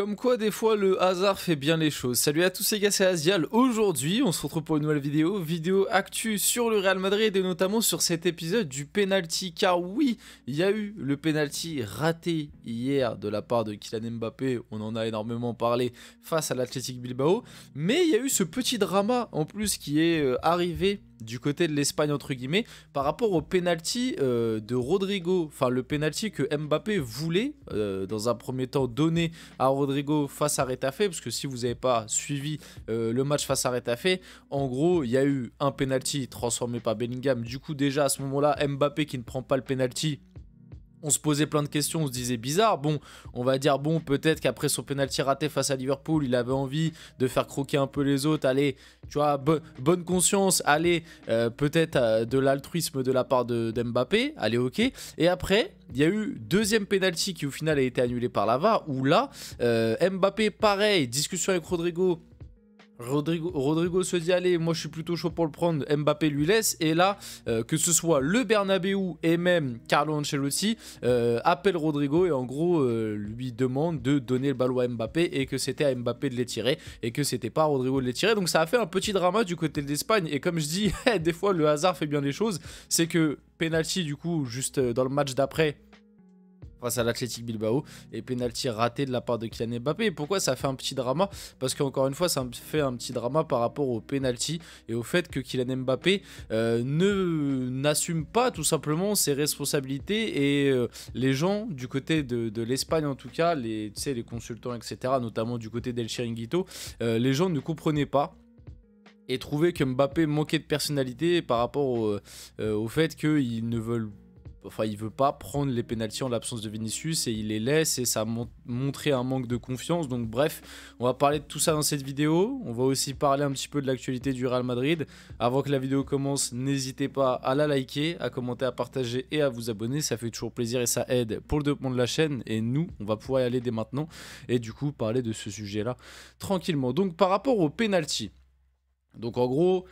Comme quoi, des fois, le hasard fait bien les choses. Salut à tous les gars, c'est Azial. Aujourd'hui, on se retrouve pour une nouvelle vidéo actu sur le Real Madrid et notamment sur cet épisode du penalty. Car oui, il y a eu le penalty raté hier de la part de Kylian Mbappé. On en a énormément parlé face à l'Athletic Bilbao. Mais il y a eu ce petit drama en plus qui est arrivé du côté de l'Espagne entre guillemets par rapport au penalty de Rodrigo, enfin le penalty que Mbappé voulait dans un premier temps donner à Rodrigo face à Retafe, parce que si vous n'avez pas suivi le match face à Retafe, en gros il y a eu un penalty transformé par Bellingham. Du coup déjà à ce moment là Mbappé qui ne prend pas le penalty, on se posait plein de questions, on se disait bizarre. Bon, on va dire, bon, peut-être qu'après son penalty raté face à Liverpool, il avait envie de faire croquer un peu les autres. Allez, tu vois, bonne conscience, allez, peut-être de l'altruisme de la part de Mbappé. Allez, ok. Et après, il y a eu deuxième penalty qui au final a été annulé par la VAR, où là, Mbappé, pareil, discussion avec Rodrigo. Rodrigo se dit allez, moi je suis plutôt chaud pour le prendre, Mbappé lui laisse, et là que ce soit le Bernabeu et même Carlo Ancelotti appelle Rodrigo et en gros lui demande de donner le ballon à Mbappé et que c'était à Mbappé de les tirer et que c'était pas à Rodrigo de les tirer. Donc ça a fait un petit drama du côté de l'Espagne et comme je dis des fois le hasard fait bien les choses. C'est que penalty du coup juste dans le match d'après face à l'Athletic Bilbao et penalty raté de la part de Kylian Mbappé. Et pourquoi ça fait un petit drama? Parce qu'encore une fois ça me fait un petit drama par rapport au penalty et au fait que Kylian Mbappé n'assume pas tout simplement ses responsabilités et les gens du côté de l'Espagne en tout cas, les consultants etc, notamment du côté d'El Chiringuito, les gens ne comprenaient pas et trouvaient que Mbappé manquait de personnalité par rapport au fait qu'ils ne veulent Enfin, il veut pas prendre les pénaltys en l'absence de Vinicius et il les laisse et ça a montré un manque de confiance. Donc bref, on va parler de tout ça dans cette vidéo. On va aussi parler un petit peu de l'actualité du Real Madrid. Avant que la vidéo commence, n'hésitez pas à la liker, à commenter, à partager et à vous abonner. Ça fait toujours plaisir et ça aide pour le développement de la chaîne. Et nous, on va pouvoir y aller dès maintenant et du coup parler de ce sujet-là tranquillement. Donc par rapport aux pénaltys, donc en gros...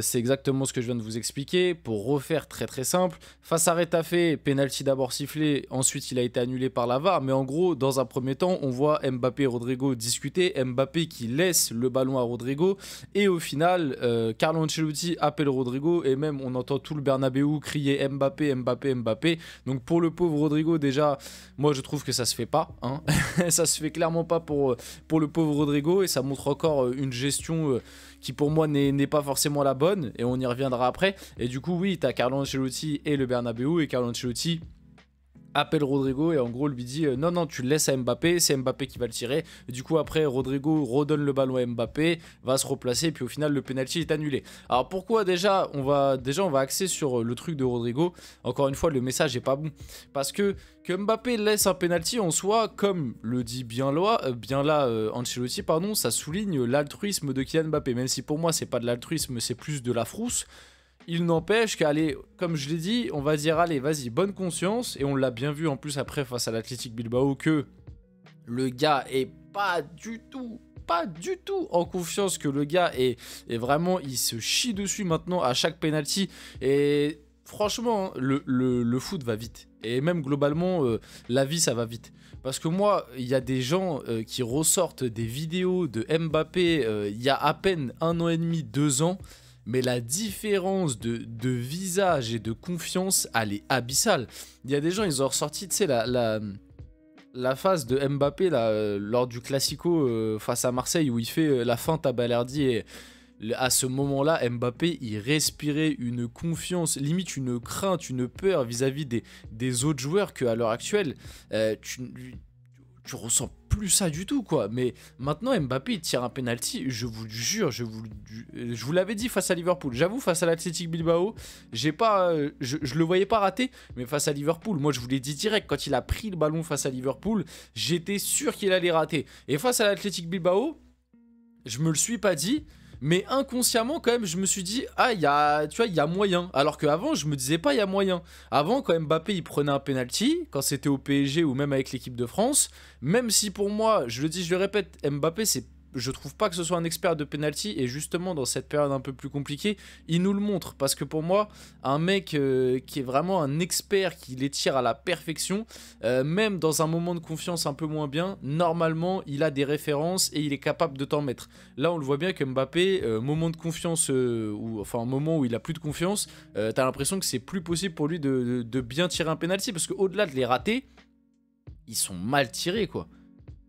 c'est exactement ce que je viens de vous expliquer. Pour refaire très très simple, face à Retafe, penalty d'abord sifflé, ensuite il a été annulé par la VAR, mais en gros dans un premier temps on voit Mbappé et Rodrigo discuter, Mbappé qui laisse le ballon à Rodrigo et au final Carlo Ancelotti appelle Rodrigo et même on entend tout le Bernabeu crier Mbappé, Mbappé, Mbappé. Donc pour le pauvre Rodrigo déjà, moi je trouve que ça se fait pas hein. Ça se fait clairement pas pour le pauvre Rodrigo et ça montre encore une gestion qui pour moi n'est pas forcément la bonne et on y reviendra après. Et du coup oui, t'as Carlo Ancelotti et le Bernabeu et Carlo Ancelotti appelle Rodrigo et en gros lui dit non non tu le laisses à Mbappé, c'est Mbappé qui va le tirer. Et du coup après Rodrigo redonne le ballon à Mbappé, va se replacer et puis au final le penalty est annulé. Alors pourquoi déjà on va axer sur le truc de Rodrigo. Encore une fois le message est pas bon parce que Mbappé laisse un penalty en soi, comme le dit bien là Ancelotti pardon, ça souligne l'altruisme de Kylian Mbappé, même si pour moi c'est pas de l'altruisme, c'est plus de la frousse. Il n'empêche qu'allez, comme je l'ai dit, on va dire allez, vas-y, bonne conscience. Et on l'a bien vu en plus après face à l'Athletic Bilbao que le gars est pas du tout en confiance, que le gars est vraiment, il se chie dessus maintenant à chaque penalty. Et franchement, le foot va vite. Et même globalement, la vie, ça va vite. Parce que moi, il y a des gens qui ressortent des vidéos de Mbappé il y a à peine 1 an et demi, 2 ans. Mais la différence de visage et de confiance, elle est abyssale. Il y a des gens, ils ont ressorti, tu sais, la phase de Mbappé là, lors du Classico face à Marseille où il fait la feinte à Balerdi. Et à ce moment-là, Mbappé, il respirait une confiance, limite une crainte, une peur vis-à-vis des autres joueurs qu'à l'heure actuelle, tu ressens plus ça du tout quoi. Mais maintenant Mbappé il tire un penalty, je vous le jure, je vous l'avais dit face à Liverpool, j'avoue face à l'Athletic Bilbao, je le voyais pas rater, mais face à Liverpool, moi je vous l'ai dit direct, quand il a pris le ballon face à Liverpool, j'étais sûr qu'il allait rater. Et face à l'Athletic Bilbao, je me le suis pas dit, mais inconsciemment quand même je me suis dit ah il y a moyen, alors qu'avant je me disais pas il y a moyen. Avant quand Mbappé il prenait un penalty quand c'était au PSG ou même avec l'équipe de France, même si pour moi je le dis je le répète, Mbappé c'est, je trouve pas que ce soit un expert de penalty, et justement dans cette période un peu plus compliquée, il nous le montre, parce que pour moi, un mec qui est vraiment un expert, qui les tire à la perfection, même dans un moment de confiance un peu moins bien, normalement il a des références et il est capable de t'en mettre. Là on le voit bien que Mbappé, moment de confiance, enfin un moment où il a plus de confiance, t'as l'impression que c'est plus possible pour lui de bien tirer un penalty, parce qu'au-delà de les rater, ils sont mal tirés quoi.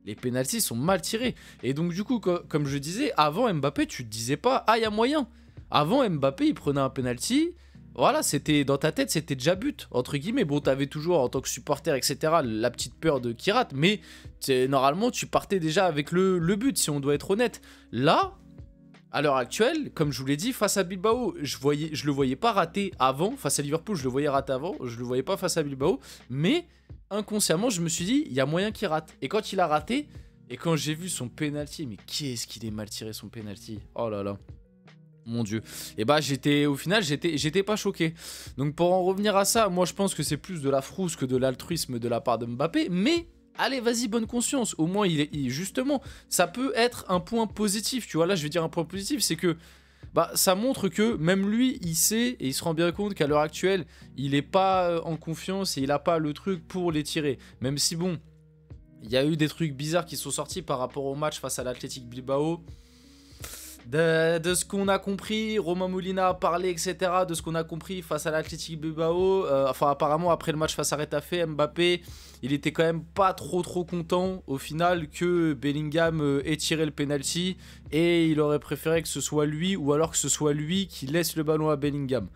Les pénaltys sont mal tirés. Et donc du coup, comme je disais, avant Mbappé, tu te disais pas, ah il y a moyen. Avant Mbappé, il prenait un penalty, voilà, c'était dans ta tête, c'était déjà but, entre guillemets. Bon, t'avais toujours en tant que supporter, etc., la petite peur de qui rate, mais normalement, tu partais déjà avec le but, si on doit être honnête. Là, à l'heure actuelle, comme je vous l'ai dit, face à Bilbao, je le voyais pas rater avant. Face à Liverpool, je le voyais rater avant. Je le voyais pas face à Bilbao. Mais inconsciemment, je me suis dit, il y a moyen qu'il rate. Et quand il a raté, et quand j'ai vu son penalty, mais qu'est-ce qu'il est mal tiré son penalty. Oh là là. Mon Dieu. Et bah au final, j'étais pas choqué. Donc pour en revenir à ça, moi je pense que c'est plus de la frousse que de l'altruisme de la part de Mbappé. Mais allez, vas-y, bonne conscience. Au moins, justement, ça peut être un point positif. Tu vois, là, je vais dire un point positif, c'est que bah, ça montre que même lui, il sait et il se rend bien compte qu'à l'heure actuelle, il est pas en confiance et il a pas le truc pour les tirer. Même si, bon, il y a eu des trucs bizarres qui sont sortis par rapport au match face à l'Athletic Bilbao. De ce qu'on a compris, Romain Molina a parlé, etc. De ce qu'on a compris face à l'Athletic Bilbao. Enfin, apparemment, après le match face à Retafe, Mbappé, il était quand même pas trop content au final que Bellingham ait tiré le penalty. Et il aurait préféré que ce soit lui, ou alors que ce soit lui qui laisse le ballon à Bellingham.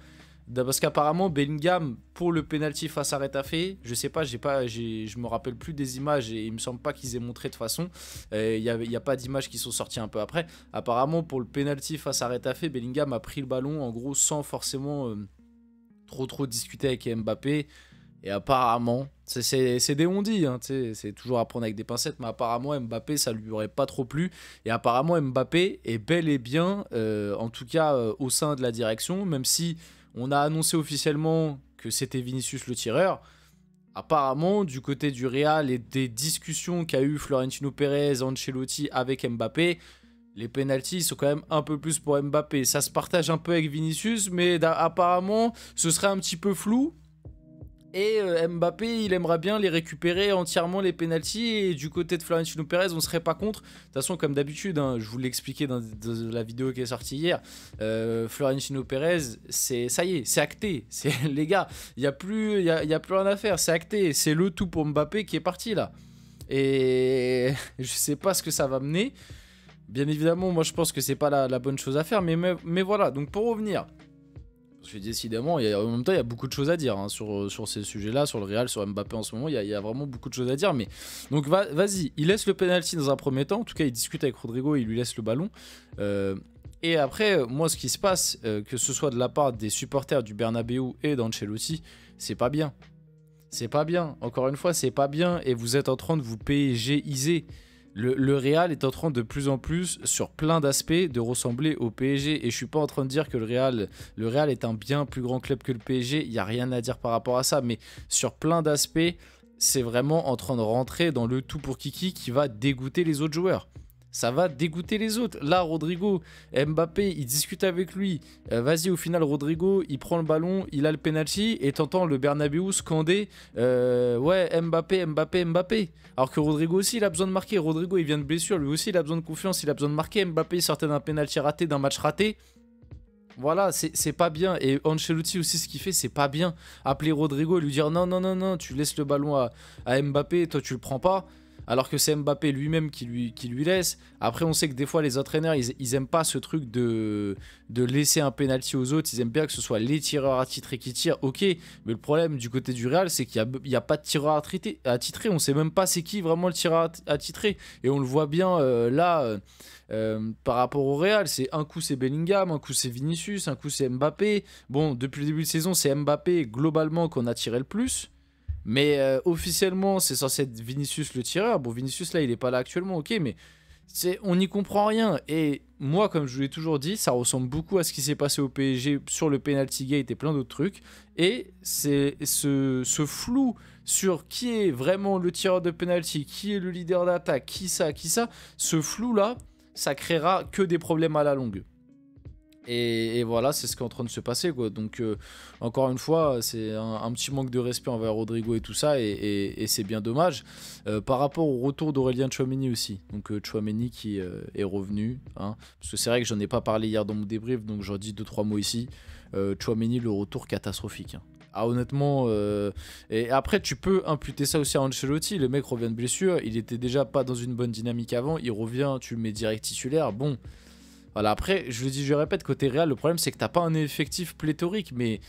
Parce qu'apparemment Bellingham pour le penalty face à Retafe, je sais pas, je me rappelle plus des images et il me semble pas qu'ils aient montré de façon. Il y a pas d'images qui sont sorties un peu après. Apparemment pour le penalty face à Retafe, Bellingham a pris le ballon en gros sans forcément trop discuter avec Mbappé. Et apparemment, c'est des on-dit, hein, c'est toujours à prendre avec des pincettes, mais apparemment Mbappé ça lui aurait pas trop plu. Et apparemment Mbappé est bel et bien, en tout cas au sein de la direction, même si on a annoncé officiellement que c'était Vinicius le tireur. Apparemment, du côté du Real et des discussions qu'a eu Florentino Pérez, Ancelotti avec Mbappé, les pénaltys sont quand même un peu plus pour Mbappé. Ça se partage un peu avec Vinicius, mais apparemment, ce serait un petit peu flou. Et Mbappé, il aimerait bien les récupérer entièrement, les pénaltys. Et du côté de Florentino Pérez, on ne serait pas contre. De toute façon, comme d'habitude, hein, je vous l'ai expliqué dans la vidéo qui est sortie hier, Florentino Pérez, ça y est, c'est acté. Les gars, il n'y a plus rien à faire, c'est acté. C'est le tout pour Mbappé qui est parti là. Et je sais pas ce que ça va mener. Bien évidemment, moi je pense que c'est pas la bonne chose à faire. Mais voilà, donc pour revenir... Parce que décidément, en même temps, il y a beaucoup de choses à dire hein, sur ces sujets-là, sur le Real, sur Mbappé en ce moment. Il y a vraiment beaucoup de choses à dire. Mais donc, vas-y, il laisse le penalty dans un premier temps. En tout cas, il discute avec Rodrigo, il lui laisse le ballon. Et après, moi, ce qui se passe, que ce soit de la part des supporters du Bernabeu et d'Ancelotti, c'est pas bien. C'est pas bien. Encore une fois, c'est pas bien. Et vous êtes en train de vous PSG-iser. Le Real est en train de plus en plus, sur plein d'aspects, de ressembler au PSG. Et je suis pas en train de dire que le Real est un bien plus grand club que le PSG. Il n'y a rien à dire par rapport à ça. Mais sur plein d'aspects, c'est vraiment en train de rentrer dans le tout pour Kiki qui va dégoûter les autres joueurs. Ça va dégoûter les autres. Là, Rodrigo, Mbappé, il discute avec lui. Vas-y, au final, Rodrigo, il prend le ballon, il a le penalty et t'entends le Bernabeu scander ouais, Mbappé, Mbappé, Mbappé. Alors que Rodrigo aussi, il a besoin de marquer. Rodrigo, il vient de blessure. Lui aussi, il a besoin de confiance. Il a besoin de marquer. Mbappé, il sortait d'un penalty raté, d'un match raté. Voilà, c'est pas bien. Et Ancelotti aussi, ce qu'il fait, c'est pas bien. Appeler Rodrigo et lui dire non, non, non, non, tu laisses le ballon à Mbappé et toi, tu le prends pas. Alors que c'est Mbappé lui-même qui lui laisse. Après, on sait que des fois, les entraîneurs, ils aiment pas ce truc de laisser un penalty aux autres. Ils aiment bien que ce soit les tireurs attitrés qui tirent. Ok, mais le problème du côté du Real, c'est qu'il n'y a pas de tireur attitré. On sait même pas c'est qui vraiment le tireur attitré. Et on le voit bien là, par rapport au Real. C'est un coup c'est Bellingham, un coup c'est Vinicius, un coup c'est Mbappé. Bon, depuis le début de saison, c'est Mbappé globalement qu'on a tiré le plus. Mais officiellement, c'est censé être Vinicius le tireur. Bon, Vinicius, là, il est pas là actuellement, ok, mais on n'y comprend rien. Et moi, comme je vous l'ai toujours dit, ça ressemble beaucoup à ce qui s'est passé au PSG sur le penalty gate et plein d'autres trucs. Et c'est ce flou sur qui est vraiment le tireur de penalty, qui est le leader d'attaque, qui ça, ce flou-là, ça créera que des problèmes à la longue. Et voilà, c'est ce qui est en train de se passer, quoi. Donc, encore une fois, c'est un petit manque de respect envers Rodrigo et tout ça, et c'est bien dommage. Par rapport au retour d'Aurélien Tchouaméni aussi, donc Tchouaméni qui est revenu, hein, parce que c'est vrai que j'en ai pas parlé hier dans mon débrief, donc j'en dis 2-3 mots ici. Tchouaméni, le retour catastrophique, hein. Ah, honnêtement, et après tu peux imputer ça aussi à Ancelotti, le mec revient de blessure, il était déjà pas dans une bonne dynamique avant, il revient, tu le mets direct titulaire, bon... Voilà, après, je le dis, je répète, côté Real, le problème c'est que t'as pas un effectif pléthorique, mais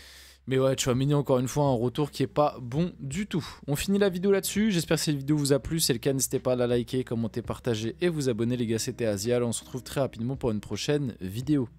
ouais, Tchouaméni, encore une fois, un retour qui est pas bon du tout. On finit la vidéo là-dessus, j'espère que cette vidéo vous a plu, si c'est le cas, n'hésitez pas à la liker, commenter, partager et vous abonner les gars, c'était Azial, on se retrouve très rapidement pour une prochaine vidéo.